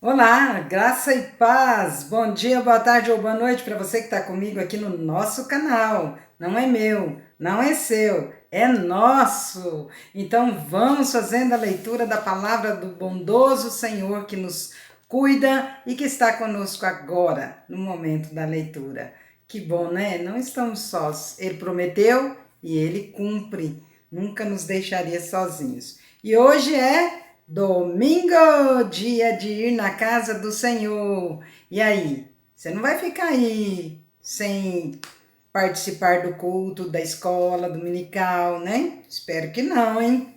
Olá, graça e paz. Bom dia, boa tarde ou boa noite para você que está comigo aqui no nosso canal. Não é meu, não é seu, é nosso. Então vamos fazendo a leitura da palavra do bondoso Senhor que nos cuida e que está conosco agora, no momento da leitura. Que bom, né? Não estamos sós. Ele prometeu e ele cumpre. Nunca nos deixaria sozinhos. E hoje é domingo, dia de ir na casa do Senhor. E aí, você não vai ficar aí sem participar do culto da escola dominical, né? Espero que não, hein?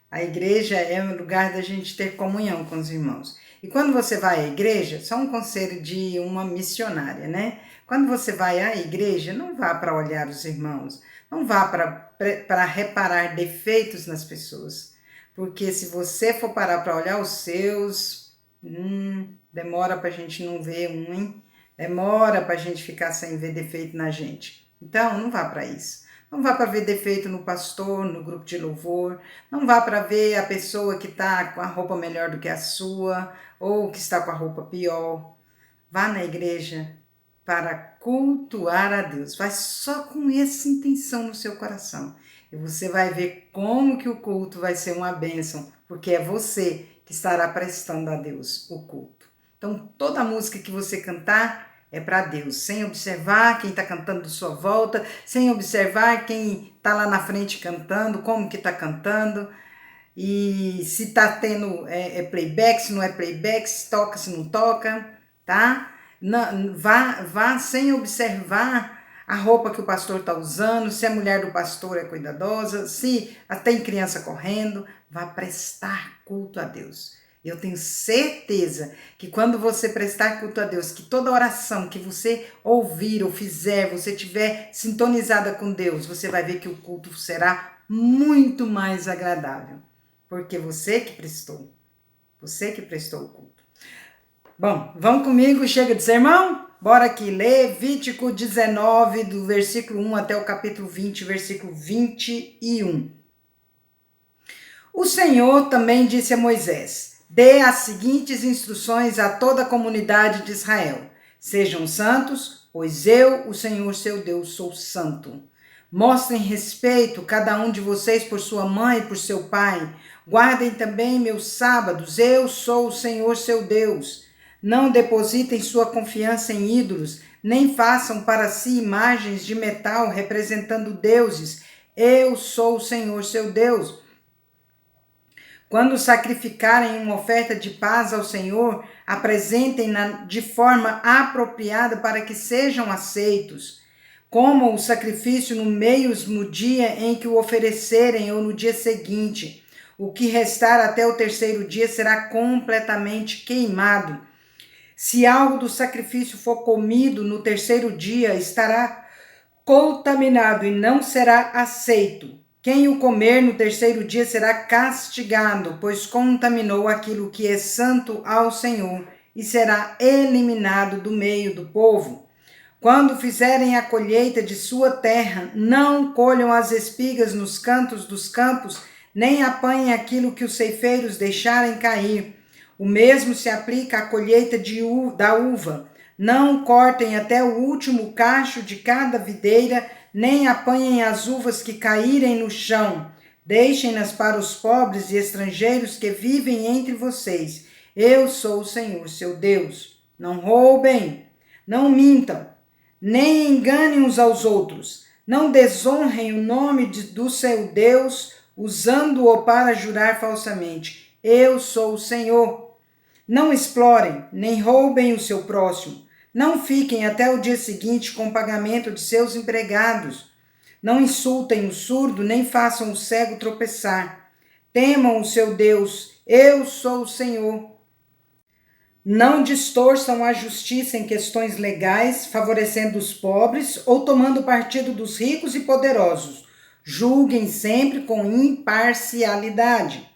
A igreja é um lugar da gente ter comunhão com os irmãos. E quando você vai à igreja, só um conselho de uma missionária, né? Quando você vai à igreja, não vá para olhar os irmãos, não vá para reparar defeitos nas pessoas. Porque se você for parar para olhar os seus, demora para a gente não ver um, hein? Demora para a gente ficar sem ver defeito na gente. Então, não vá para isso. Não vá para ver defeito no pastor, no grupo de louvor. Não vá para ver a pessoa que está com a roupa melhor do que a sua ou que está com a roupa pior. Vá na igreja para cultuar a Deus. Vai só com essa intenção no seu coração. E você vai ver como que o culto vai ser uma bênção, porque é você que estará prestando a Deus o culto. Então, toda música que você cantar é para Deus, sem observar quem está cantando de sua volta, sem observar quem está lá na frente cantando, como que está cantando, e se está tendo playback, se não é playback, se toca, se não toca, tá? Não, vá sem observar a roupa que o pastor está usando, se a mulher do pastor é cuidadosa, se tem criança correndo, vá prestar culto a Deus. Eu tenho certeza que quando você prestar culto a Deus, que toda oração que você ouvir ou fizer, você tiver sintonizada com Deus, você vai ver que o culto será muito mais agradável. Porque você que prestou o culto. Bom, vamos comigo, chega de sermão? Bora aqui, Levítico 19, do versículo 1 até o capítulo 20, versículo 21. O Senhor também disse a Moisés: dê as seguintes instruções a toda a comunidade de Israel: sejam santos, pois eu, o Senhor seu Deus, sou santo. Mostrem respeito, cada um de vocês, por sua mãe e por seu pai. Guardem também meus sábados, eu sou o Senhor seu Deus. Não depositem sua confiança em ídolos, nem façam para si imagens de metal representando deuses. Eu sou o Senhor seu Deus. Quando sacrificarem uma oferta de paz ao Senhor, apresentem-na de forma apropriada para que sejam aceitos. Comam o sacrifício no mesmo dia em que o oferecerem ou no dia seguinte. O que restar até o terceiro dia será completamente queimado. Se algo do sacrifício for comido no terceiro dia, estará contaminado e não será aceito. Quem o comer no terceiro dia será castigado, pois contaminou aquilo que é santo ao Senhor, e será eliminado do meio do povo. Quando fizerem a colheita de sua terra, não colham as espigas nos cantos dos campos, nem apanhem aquilo que os ceifeiros deixarem cair. O mesmo se aplica à colheita da uva. Não cortem até o último cacho de cada videira, nem apanhem as uvas que caírem no chão. Deixem-nas para os pobres e estrangeiros que vivem entre vocês. Eu sou o Senhor, seu Deus. Não roubem, não mintam, nem enganem uns aos outros. Não desonrem o nome do seu Deus, usando-o para jurar falsamente. Eu sou o Senhor. Não explorem, nem roubem o seu próximo. Não fiquem até o dia seguinte com o pagamento de seus empregados. Não insultem o surdo, nem façam o cego tropeçar. Temam o seu Deus. Eu sou o Senhor. Não distorçam a justiça em questões legais, favorecendo os pobres ou tomando partido dos ricos e poderosos. Julguem sempre com imparcialidade.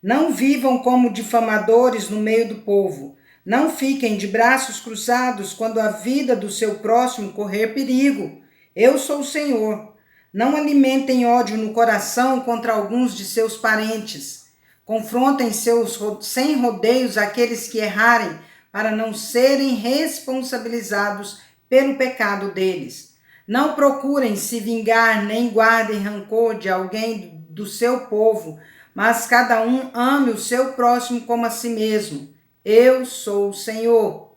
Não vivam como difamadores no meio do povo. Não fiquem de braços cruzados quando a vida do seu próximo correr perigo. Eu sou o Senhor. Não alimentem ódio no coração contra alguns de seus parentes. Confrontem sem rodeios aqueles que errarem, para não serem responsabilizados pelo pecado deles. Não procurem se vingar, nem guardem rancor de alguém do seu povo, mas cada um ame o seu próximo como a si mesmo. Eu sou o Senhor.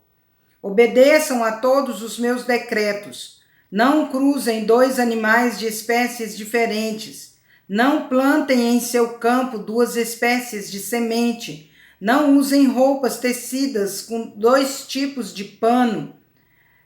Obedeçam a todos os meus decretos. Não cruzem dois animais de espécies diferentes. Não plantem em seu campo duas espécies de semente. Não usem roupas tecidas com dois tipos de pano.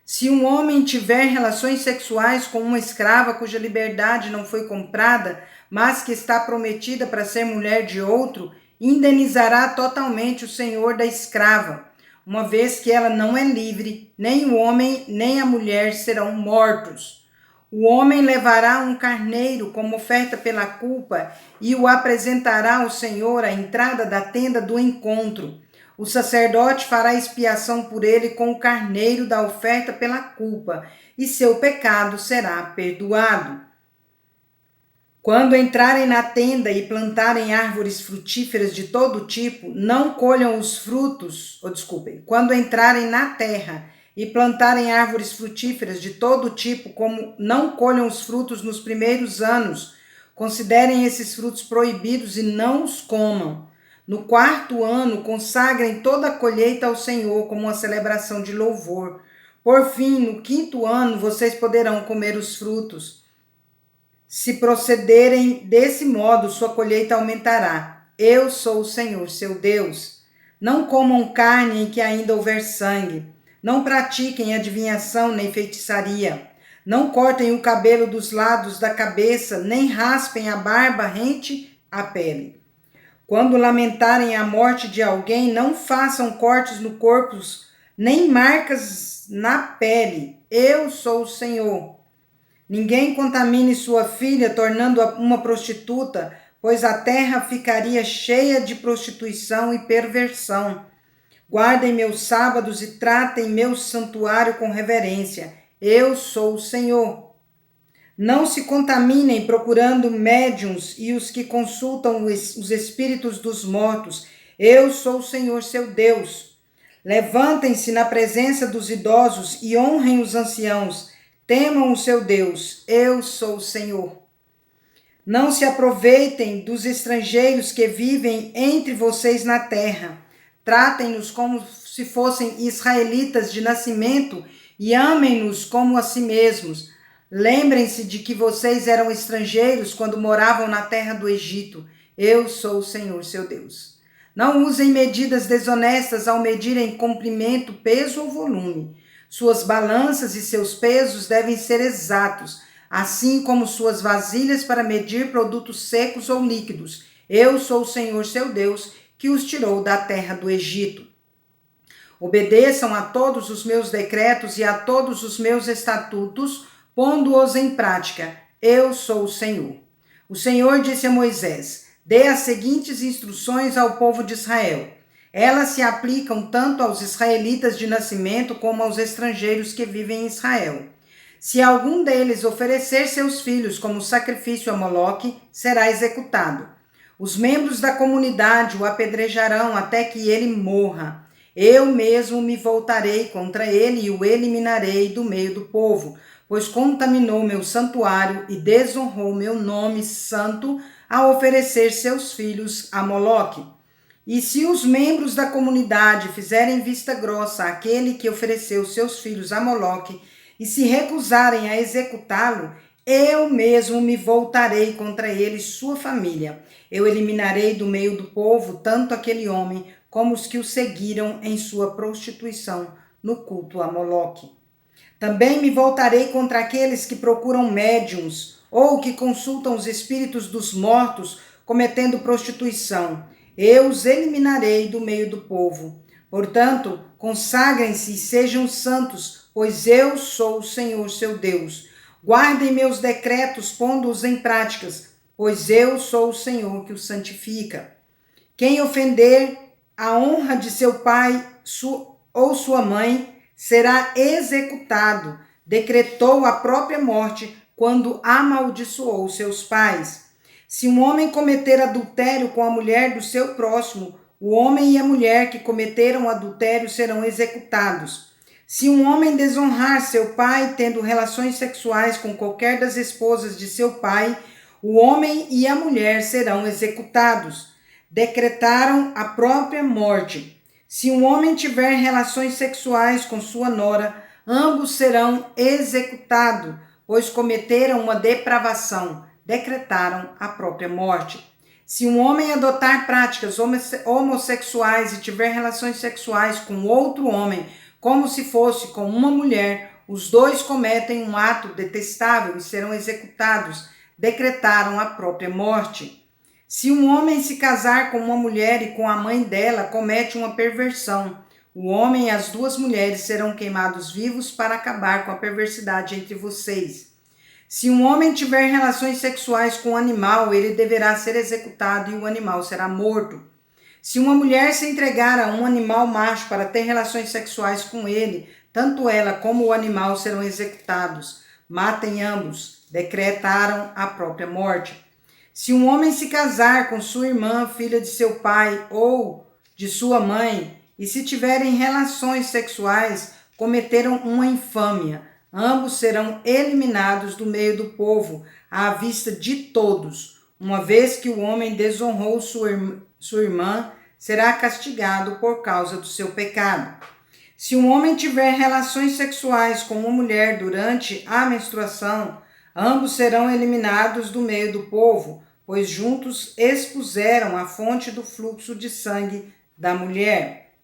Se um homem tiver relações sexuais com uma escrava cuja liberdade não foi comprada, mas que está prometida para ser mulher de outro, indenizará totalmente o senhor da escrava, uma vez que ela não é livre, nem o homem nem a mulher serão mortos. O homem levará um carneiro como oferta pela culpa e o apresentará ao Senhor à entrada da tenda do encontro. O sacerdote fará expiação por ele com o carneiro da oferta pela culpa, e seu pecado será perdoado. Quando entrarem na tenda e plantarem árvores frutíferas de todo tipo, não colham os frutos, quando entrarem na terra e plantarem árvores frutíferas de todo tipo, como não colham os frutos nos primeiros anos, considerem esses frutos proibidos e não os comam. No quarto ano, consagrem toda a colheita ao Senhor como uma celebração de louvor. Por fim, no quinto ano, vocês poderão comer os frutos. Se procederem desse modo, sua colheita aumentará. Eu sou o Senhor, seu Deus. Não comam carne em que ainda houver sangue. Não pratiquem adivinhação nem feitiçaria. Não cortem o cabelo dos lados da cabeça, nem raspem a barba rente à pele. Quando lamentarem a morte de alguém, não façam cortes no corpo, nem marcas na pele. Eu sou o Senhor. Ninguém contamine sua filha, tornando-a uma prostituta, pois a terra ficaria cheia de prostituição e perversão. Guardem meus sábados e tratem meu santuário com reverência. Eu sou o Senhor. Não se contaminem procurando médiuns e os que consultam os espíritos dos mortos. Eu sou o Senhor, seu Deus. Levantem-se na presença dos idosos e honrem os anciãos. Temam o seu Deus. Eu sou o Senhor. Não se aproveitem dos estrangeiros que vivem entre vocês na terra. Tratem-nos como se fossem israelitas de nascimento e amem-nos como a si mesmos. Lembrem-se de que vocês eram estrangeiros quando moravam na terra do Egito. Eu sou o Senhor, seu Deus. Não usem medidas desonestas ao medirem comprimento, peso ou volume. Suas balanças e seus pesos devem ser exatos, assim como suas vasilhas para medir produtos secos ou líquidos. Eu sou o Senhor, seu Deus, que os tirou da terra do Egito. Obedeçam a todos os meus decretos e a todos os meus estatutos, pondo-os em prática. Eu sou o Senhor. O Senhor disse a Moisés: dê as seguintes instruções ao povo de Israel. Elas se aplicam tanto aos israelitas de nascimento como aos estrangeiros que vivem em Israel. Se algum deles oferecer seus filhos como sacrifício a Moloque, será executado. Os membros da comunidade o apedrejarão até que ele morra. Eu mesmo me voltarei contra ele e o eliminarei do meio do povo, pois contaminou meu santuário e desonrou meu nome santo ao oferecer seus filhos a Moloque. E se os membros da comunidade fizerem vista grossa àquele que ofereceu seus filhos a Moloque e se recusarem a executá-lo, eu mesmo me voltarei contra ele e sua família. Eu eliminarei do meio do povo tanto aquele homem como os que o seguiram em sua prostituição no culto a Moloque. Também me voltarei contra aqueles que procuram médiuns ou que consultam os espíritos dos mortos cometendo prostituição. Eu os eliminarei do meio do povo. Portanto, consagrem-se e sejam santos, pois eu sou o Senhor, seu Deus. Guardem meus decretos, pondo-os em práticas, pois eu sou o Senhor que os santifica. Quem ofender a honra de seu pai ou sua mãe será executado. Decretou a própria morte quando amaldiçoou seus pais. Se um homem cometer adultério com a mulher do seu próximo, o homem e a mulher que cometeram adultério serão executados. Se um homem desonrar seu pai tendo relações sexuais com qualquer das esposas de seu pai, o homem e a mulher serão executados. Decretaram a própria morte. Se um homem tiver relações sexuais com sua nora, ambos serão executados, pois cometeram uma depravação. Decretaram a própria morte. Se um homem adotar práticas homossexuais e tiver relações sexuais com outro homem, como se fosse com uma mulher, os dois cometem um ato detestável e serão executados. Decretaram a própria morte. Se um homem se casar com uma mulher e com a mãe dela, comete uma perversão. O homem e as duas mulheres serão queimados vivos para acabar com a perversidade entre vocês. Se um homem tiver relações sexuais com um animal, ele deverá ser executado e o animal será morto. Se uma mulher se entregar a um animal macho para ter relações sexuais com ele, tanto ela como o animal serão executados. Matem ambos. Decretaram a própria morte. Se um homem se casar com sua irmã, filha de seu pai ou de sua mãe, e se tiverem relações sexuais, cometeram uma infâmia. Ambos serão eliminados do meio do povo, à vista de todos. Uma vez que o homem desonrou sua irmã, será castigado por causa do seu pecado. Se um homem tiver relações sexuais com uma mulher durante a menstruação, ambos serão eliminados do meio do povo, pois juntos expuseram a fonte do fluxo de sangue da mulher.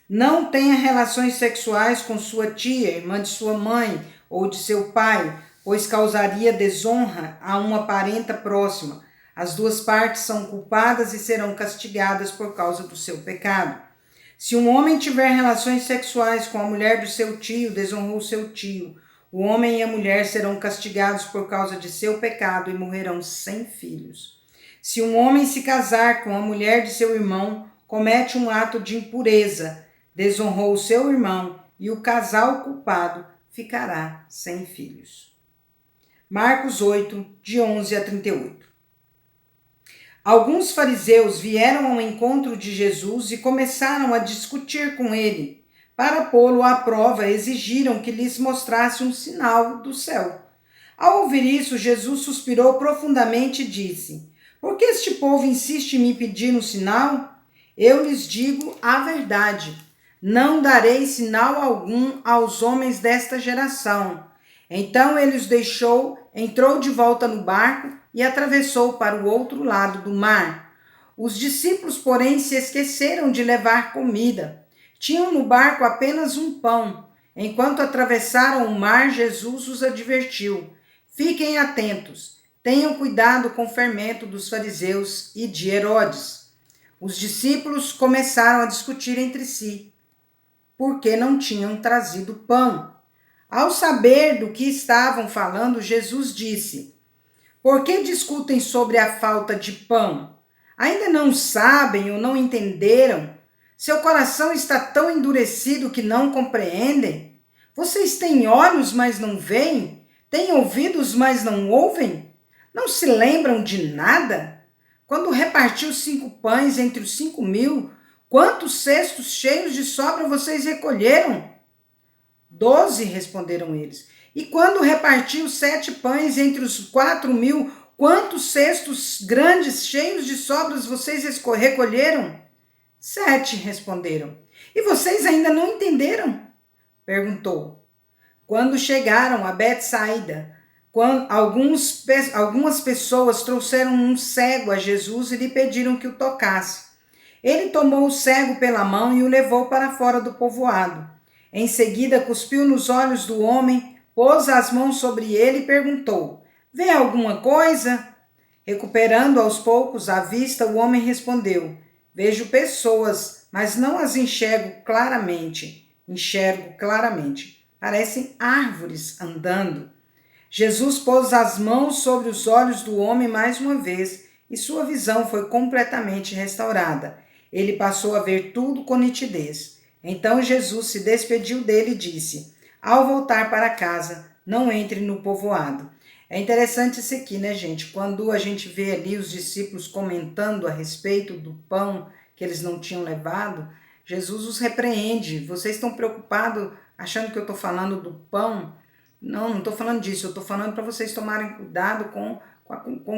Não tenha relações sexuais com sua tia, irmã de sua mãe ou de seu pai, pois causaria desonra a uma parenta próxima. As duas partes são culpadas e serão castigadas por causa do seu pecado. Se um homem tiver relações sexuais com a mulher do seu tio, desonrou seu tio. O homem e a mulher serão castigados por causa de seu pecado e morrerão sem filhos. Se um homem se casar com a mulher de seu irmão, comete um ato de impureza, desonrou seu irmão e o casal culpado ficará sem filhos. Marcos 8, de 11 a 38. Alguns fariseus vieram ao encontro de Jesus e começaram a discutir com ele. Para pô-lo à prova, exigiram que lhes mostrasse um sinal do céu. Ao ouvir isso, Jesus suspirou profundamente e disse: Por que este povo insiste em me pedir um sinal? Eu lhes digo a verdade. Não darei sinal algum aos homens desta geração. Então ele os deixou, entrou de volta no barco e atravessou para o outro lado do mar. Os discípulos, porém, se esqueceram de levar comida. Tinham no barco apenas um pão. Enquanto atravessaram o mar, Jesus os advertiu: Fiquem atentos, tenham cuidado com o fermento dos fariseus e de Herodes. Os discípulos começaram a discutir entre si, porque não tinham trazido pão. Ao saber do que estavam falando, Jesus disse: Por que discutem sobre a falta de pão? Ainda não sabem ou não entenderam? Seu coração está tão endurecido que não compreendem? Vocês têm olhos, mas não veem? Têm ouvidos, mas não ouvem? Não se lembram de nada? Quando repartiu 5 pães entre os 5.000, quantos cestos cheios de sobra vocês recolheram? 12, responderam eles. E quando repartiu 7 pães entre os 4.000, quantos cestos grandes cheios de sobras vocês recolheram? 7, responderam. E vocês ainda não entenderam? Perguntou. Quando chegaram a Betsaida, algumas pessoas trouxeram um cego a Jesus e lhe pediram que o tocasse. Ele tomou o cego pela mão e o levou para fora do povoado. Em seguida, cuspiu nos olhos do homem, pôs as mãos sobre ele e perguntou: Vê alguma coisa? Recuperando aos poucos a vista, o homem respondeu: Vejo pessoas, mas não as enxergo claramente. Parecem árvores andando. Jesus pôs as mãos sobre os olhos do homem mais uma vez e sua visão foi completamente restaurada. Ele passou a ver tudo com nitidez. Então Jesus se despediu dele e disse: Ao voltar para casa, não entre no povoado. É interessante isso aqui, né, gente? Quando a gente vê ali os discípulos comentando a respeito do pão que eles não tinham levado, Jesus os repreende. Vocês estão preocupados achando que eu estou falando do pão? Não estou falando disso. Eu estou falando para vocês tomarem cuidado com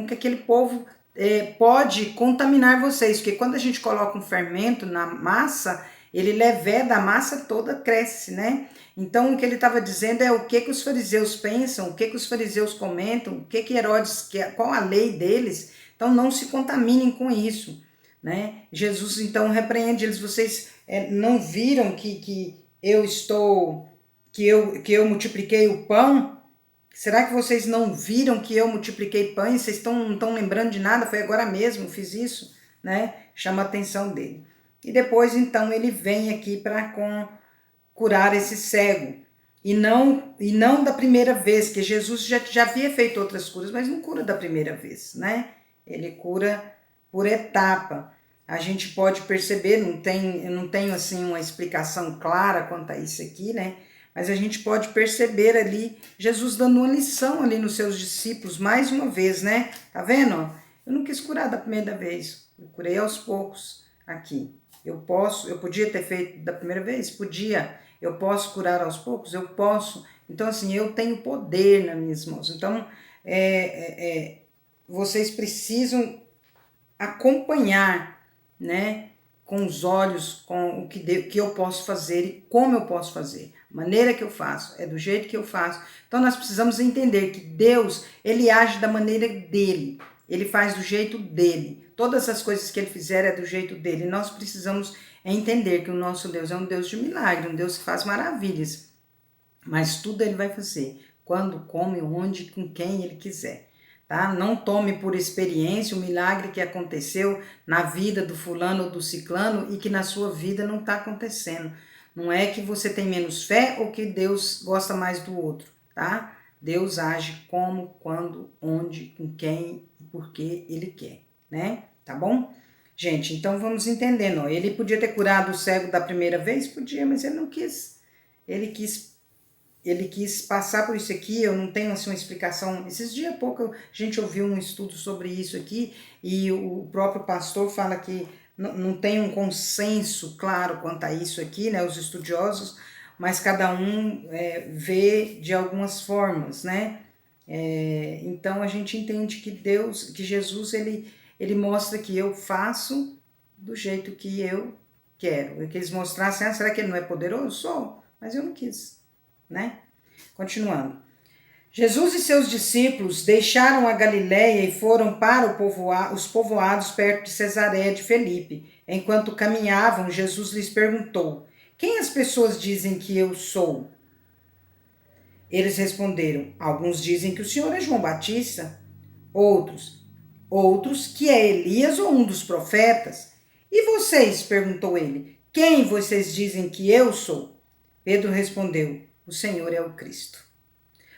que aquele povo pode contaminar vocês. Porque quando a gente coloca um fermento na massa, ele leveda, a massa toda cresce, né? Então, o que ele estava dizendo é o que os fariseus pensam, o que os fariseus comentam, o que Herodes, qual a lei deles. Então, não se contaminem com isso, né? Jesus, então, repreende eles. Vocês não viram que eu multipliquei o pão? Será que vocês não viram que eu multipliquei pães? Vocês não estão lembrando de nada? Foi agora mesmo, fiz isso, né? Chama a atenção dele. E depois, então, ele vem aqui para curar esse cego. E não da primeira vez, que Jesus já havia feito outras curas, mas não cura da primeira vez, né? Ele cura por etapa. A gente pode perceber, eu não tenho assim uma explicação clara quanto a isso aqui, né? Mas a gente pode perceber ali Jesus dando uma lição ali nos seus discípulos, mais uma vez, né? Tá vendo? Eu não quis curar da primeira vez, eu curei aos poucos aqui. Eu podia ter feito da primeira vez? Podia. Eu posso curar aos poucos? Eu posso. Então, assim, eu tenho poder nas minhas mãos. Então, vocês precisam acompanhar, né, com os olhos, com o que eu posso fazer e como eu posso fazer. A maneira que eu faço, é do jeito que eu faço. Então, nós precisamos entender que Deus, ele age da maneira dele. Ele faz do jeito dele. Todas as coisas que ele fizer é do jeito dele. Nós precisamos entender que o nosso Deus é um Deus de milagre, um Deus que faz maravilhas. Mas tudo ele vai fazer. Quando, como, onde, com quem ele quiser. Tá? Não tome por experiência o milagre que aconteceu na vida do fulano ou do ciclano e que na sua vida não está acontecendo. Não é que você tem menos fé ou que Deus gosta mais do outro, tá? Deus age como, quando, onde, com quem e por que ele quer, né? Tá bom? Gente, então vamos entendendo. Ó. Ele podia ter curado o cego da primeira vez? Podia, mas ele não quis. Ele quis passar por isso aqui. Eu não tenho assim uma explicação. Esses dias há pouco a gente ouviu um estudo sobre isso aqui e o próprio pastor fala que não tem um consenso claro quanto a isso aqui, né? Os estudiosos, mas cada um vê de algumas formas, né? Então a gente entende que Jesus, ele mostra que eu faço do jeito que eu quero. Que eles mostrassem, será que ele não é poderoso? Sou, mas eu não quis, né? Continuando. Jesus e seus discípulos deixaram a Galiléia e foram para os povoados perto de Cesareia de Felipe. Enquanto caminhavam, Jesus lhes perguntou: quem as pessoas dizem que eu sou? Eles responderam: alguns dizem que o Senhor é João Batista, outros que é Elias ou um dos profetas. E vocês? Perguntou ele. Quem vocês dizem que eu sou? Pedro respondeu: o Senhor é o Cristo.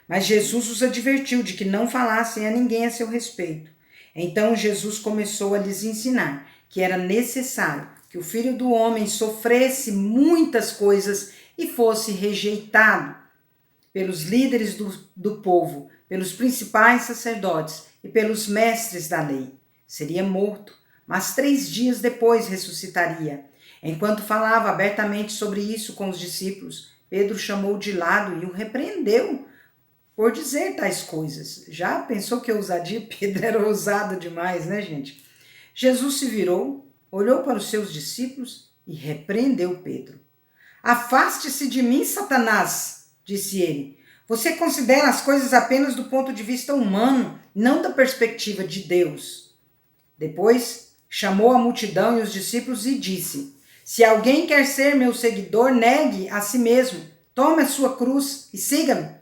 Mas Jesus os advertiu de que não falassem a ninguém a seu respeito. Então Jesus começou a lhes ensinar que era necessário que o Filho do Homem sofresse muitas coisas e fosse rejeitado pelos líderes do povo, pelos principais sacerdotes e pelos mestres da lei. Seria morto, mas 3 dias depois ressuscitaria. Enquanto falava abertamente sobre isso com os discípulos, Pedro chamou de lado e o repreendeu por dizer tais coisas. Já pensou que ousadia? Pedro era ousado demais, né, gente? Jesus se virou, olhou para os seus discípulos e repreendeu Pedro. Afaste-se de mim, Satanás, disse ele. Você considera as coisas apenas do ponto de vista humano, não da perspectiva de Deus. Depois, chamou a multidão e os discípulos e disse: se alguém quer ser meu seguidor, negue a si mesmo, tome a sua cruz e siga-me.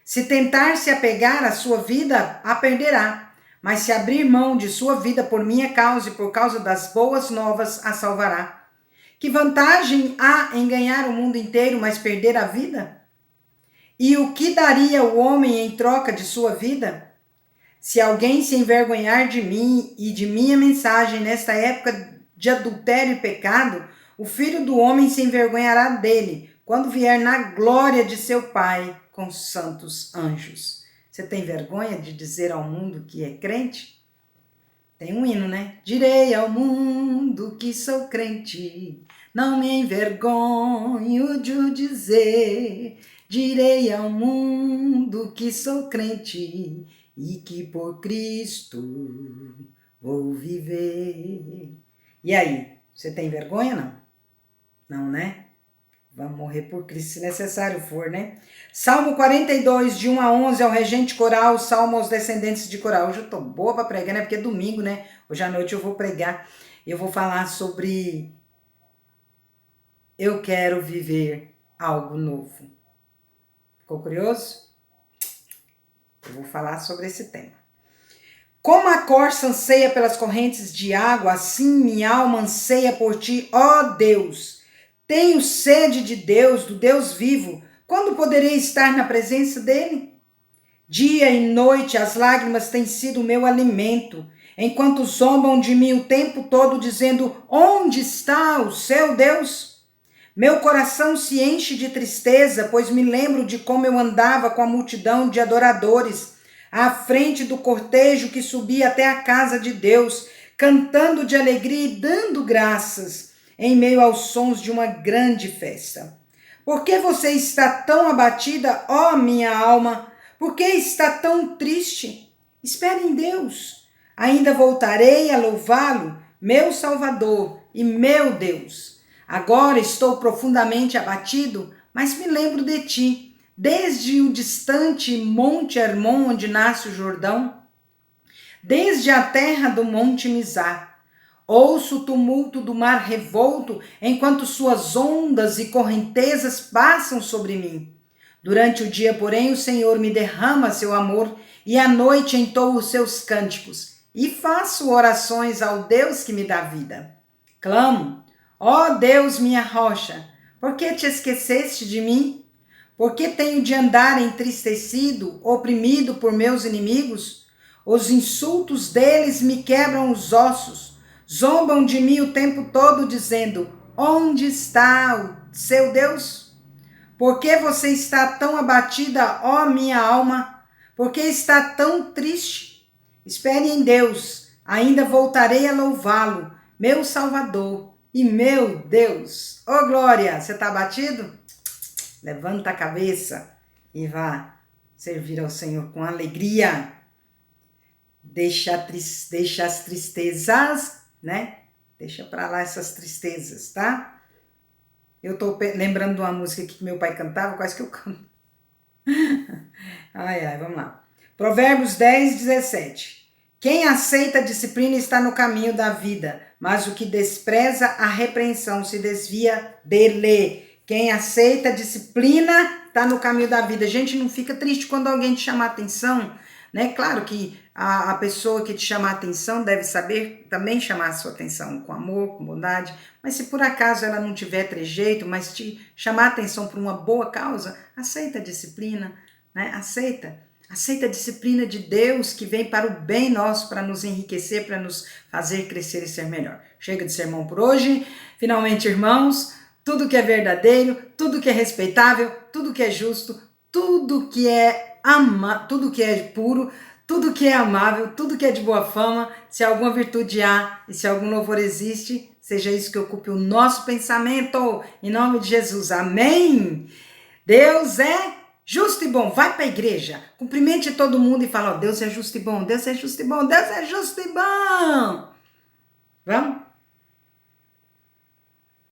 Se tentar se apegar à sua vida, a perderá. Mas se abrir mão de sua vida por minha causa e por causa das boas novas, a salvará. Que vantagem há em ganhar o mundo inteiro, mas perder a vida? E o que daria o homem em troca de sua vida? Se alguém se envergonhar de mim e de minha mensagem nesta época de adultério e pecado, o Filho do Homem se envergonhará dele, quando vier na glória de seu Pai com os santos anjos. Você tem vergonha de dizer ao mundo que é crente? Tem um hino, né? Direi ao mundo que sou crente, não me envergonho de o dizer. Direi ao mundo que sou crente e que por Cristo vou viver. E aí, você tem vergonha, não? Não, né? Vamos morrer por Cristo, se necessário for, né? Salmo 42, de 1 a 11, ao regente coral, salmo aos descendentes de coral. Hoje eu tô boa para pregar, né? Porque é domingo, né? Hoje à noite eu vou pregar. Eu vou falar sobre eu quero viver algo novo. Ficou curioso? Eu vou falar sobre esse tema. Como a corça anseia pelas correntes de água, assim minha alma anseia por ti, ó Deus. Tenho sede de Deus, do Deus vivo. Quando poderei estar na presença dele? Dia e noite as lágrimas têm sido o meu alimento, enquanto zombam de mim o tempo todo, dizendo: onde está o seu Deus? Meu coração se enche de tristeza, pois me lembro de como eu andava com a multidão de adoradores, à frente do cortejo que subia até a casa de Deus, cantando de alegria e dando graças, em meio aos sons de uma grande festa. Por que você está tão abatida, ó minha alma? Por que está tão triste? Espere em Deus. Ainda voltarei a louvá-lo, meu Salvador e meu Deus. Agora estou profundamente abatido, mas me lembro de ti, desde o distante Monte Hermon, onde nasce o Jordão, desde a terra do Monte Mizar. Ouço o tumulto do mar revolto, enquanto suas ondas e correntezas passam sobre mim. Durante o dia, porém, o Senhor me derrama seu amor, e à noite entoo os seus cânticos, e faço orações ao Deus que me dá vida. Clamo: ó Deus, minha rocha, por que te esqueceste de mim? Por que tenho de andar entristecido, oprimido por meus inimigos? Os insultos deles me quebram os ossos. Zombam de mim o tempo todo, dizendo: onde está o seu Deus? Por que você está tão abatida, ó minha alma? Por que está tão triste? Espere em Deus, ainda voltarei a louvá-lo, meu Salvador e meu Deus. Ô glória, você está abatido? Levanta a cabeça e vá servir ao Senhor com alegria. Deixa as tristezas, né? Deixa pra lá essas tristezas, tá? Eu tô lembrando de uma música que meu pai cantava, quase que eu canto. Ai, vamos lá. Provérbios 10, 17. Quem aceita a disciplina está no caminho da vida, mas o que despreza a repreensão se desvia dele. Quem aceita a disciplina está no caminho da vida. Gente, não fica triste quando alguém te chama a atenção, né? Claro que a pessoa que te chama a atenção deve saber também chamar a sua atenção com amor, com bondade, mas se por acaso ela não tiver trejeito, mas te chamar a atenção por uma boa causa, aceita a disciplina, né? Aceita a disciplina de Deus que vem para o bem nosso, para nos enriquecer, para nos fazer crescer e ser melhor. Chega de sermão por hoje. Finalmente, irmãos, tudo que é verdadeiro, tudo que é respeitável, tudo que é justo, tudo que é tudo que é puro, tudo que é amável, tudo que é de boa fama, se alguma virtude há e se algum louvor existe, seja isso que ocupe o nosso pensamento, em nome de Jesus, amém? Deus é justo e bom, vai para a igreja, cumprimente todo mundo e fala: ó, Deus é justo e bom, Deus é justo e bom, Deus é justo e bom. Vamos?